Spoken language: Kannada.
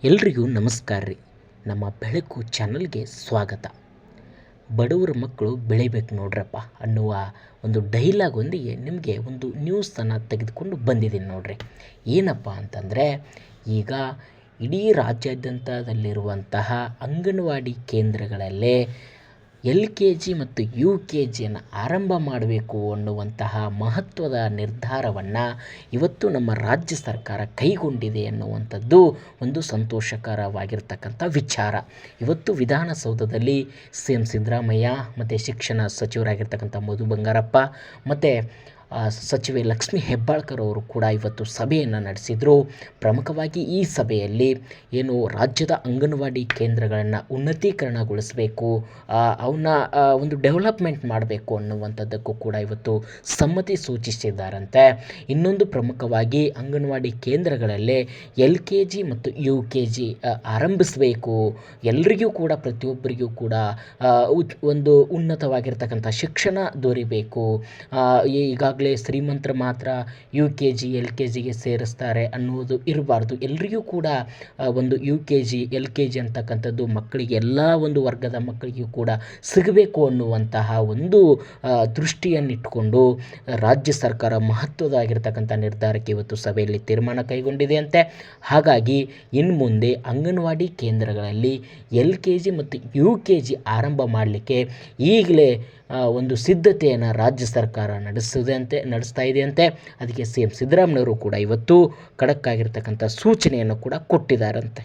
ಎಲ್ರಿಗೂ ನಮಸ್ಕಾರ ರೀ. ನಮ್ಮ ಬೆಳಕು ಚಾನಲ್ಗೆ ಸ್ವಾಗತ. ಬಡವರ ಮಕ್ಕಳು ಬೆಳಿಬೇಕು ನೋಡ್ರಪ್ಪ ಅನ್ನುವ ಒಂದು ಡೈಲಾಗ್ ಒಂದಿಗೆ ನಿಮಗೆ ಒಂದು ನ್ಯೂಸನ್ನು ತೆಗೆದುಕೊಂಡು ಬಂದಿದ್ದೀನಿ ನೋಡ್ರಿ. ಏನಪ್ಪ ಅಂತಂದರೆ, ಈಗ ಇಡೀ ರಾಜ್ಯಾದ್ಯಂತದಲ್ಲಿರುವಂತಹ ಅಂಗನವಾಡಿ ಕೇಂದ್ರಗಳಲ್ಲೇ LKG ಮತ್ತು UKGಯನ್ನು ಆರಂಭ ಮಾಡಬೇಕು ಅನ್ನುವಂತಹ ಮಹತ್ವದ ನಿರ್ಧಾರವನ್ನು ಇವತ್ತು ನಮ್ಮ ರಾಜ್ಯ ಸರ್ಕಾರ ಕೈಗೊಂಡಿದೆ ಎನ್ನುವಂಥದ್ದು ಒಂದು ಸಂತೋಷಕರವಾಗಿರ್ತಕ್ಕಂಥ ವಿಚಾರ. ಇವತ್ತು ವಿಧಾನಸೌಧದಲ್ಲಿ CM ಸಿದ್ದರಾಮಯ್ಯ ಮತ್ತು ಶಿಕ್ಷಣ ಸಚಿವರಾಗಿರ್ತಕ್ಕಂಥ ಮಧು ಬಂಗಾರಪ್ಪ ಮತ್ತು ಸಚಿವೆ ಲಕ್ಷ್ಮೀ ಹೆಬ್ಬಾಳ್ಕರ್ ಅವರು ಕೂಡ ಇವತ್ತು ಸಭೆಯನ್ನು ನಡೆಸಿದರು. ಪ್ರಮುಖವಾಗಿ ಈ ಸಭೆಯಲ್ಲಿ ಏನು ರಾಜ್ಯದ ಅಂಗನವಾಡಿ ಕೇಂದ್ರಗಳನ್ನು ಉನ್ನತೀಕರಣಗೊಳಿಸಬೇಕು, ಅವನ್ನ ಒಂದು ಡೆವಲಪ್ಮೆಂಟ್ ಮಾಡಬೇಕು ಅನ್ನುವಂಥದ್ದಕ್ಕೂ ಕೂಡ ಇವತ್ತು ಸಮ್ಮತಿ ಸೂಚಿಸಿದ್ದಾರಂತೆ. ಇನ್ನೊಂದು ಪ್ರಮುಖವಾಗಿ ಅಂಗನವಾಡಿ ಕೇಂದ್ರಗಳಲ್ಲೇ LKG ಮತ್ತು UKG ಆರಂಭಿಸಬೇಕು, ಎಲ್ರಿಗೂ ಕೂಡ ಪ್ರತಿಯೊಬ್ಬರಿಗೂ ಕೂಡ ಒಂದು ಉನ್ನತವಾಗಿರ್ತಕ್ಕಂಥ ಶಿಕ್ಷಣ ದೊರೀಬೇಕು. ಈಗಾಗಲೇ ಶ್ರೀಮಂತರು ಮಾತ್ರ UKG LKGಗೆ ಸೇರಿಸ್ತಾರೆ ಅನ್ನುವುದು ಇರಬಾರ್ದು. ಎಲ್ರಿಗೂ ಕೂಡ ಒಂದು UKG LKG ಅಂತಕ್ಕಂಥದ್ದು ಮಕ್ಕಳಿಗೆ ಎಲ್ಲ ಒಂದು ವರ್ಗದ ಮಕ್ಕಳಿಗೂ ಕೂಡ ಸಿಗಬೇಕು ಅನ್ನುವಂತಹ ಒಂದು ದೃಷ್ಟಿಯನ್ನಿಟ್ಟುಕೊಂಡು ರಾಜ್ಯ ಸರ್ಕಾರ ಮಹತ್ವದಾಗಿರ್ತಕ್ಕಂಥ ನಿರ್ಧಾರಕ್ಕೆ ಇವತ್ತು ಸಭೆಯಲ್ಲಿ ತೀರ್ಮಾನ ಕೈಗೊಂಡಿದೆ ಅಂತೆ. ಹಾಗಾಗಿ ಇನ್ನು ಮುಂದೆ ಅಂಗನವಾಡಿ ಕೇಂದ್ರಗಳಲ್ಲಿ LKG ಮತ್ತು UKG ಆರಂಭ ಮಾಡಲಿಕ್ಕೆ ಈಗಲೇ ಒಂದು ಸಿದ್ಧತೆಯನ್ನು ರಾಜ್ಯ ಸರ್ಕಾರ ನಡೆಸ್ತಾ ಇದೆಯಂತೆ. ಅದಕ್ಕೆ CM ಸಿದ್ದರಾಮಯ್ಯವರು ಕೂಡ ಇವತ್ತು ಖಡಕ್ ಆಗಿರ್ತಕ್ಕಂಥ ಸೂಚನೆಯನ್ನು ಕೂಡ ಕೊಟ್ಟಿದ್ದಾರಂತೆ.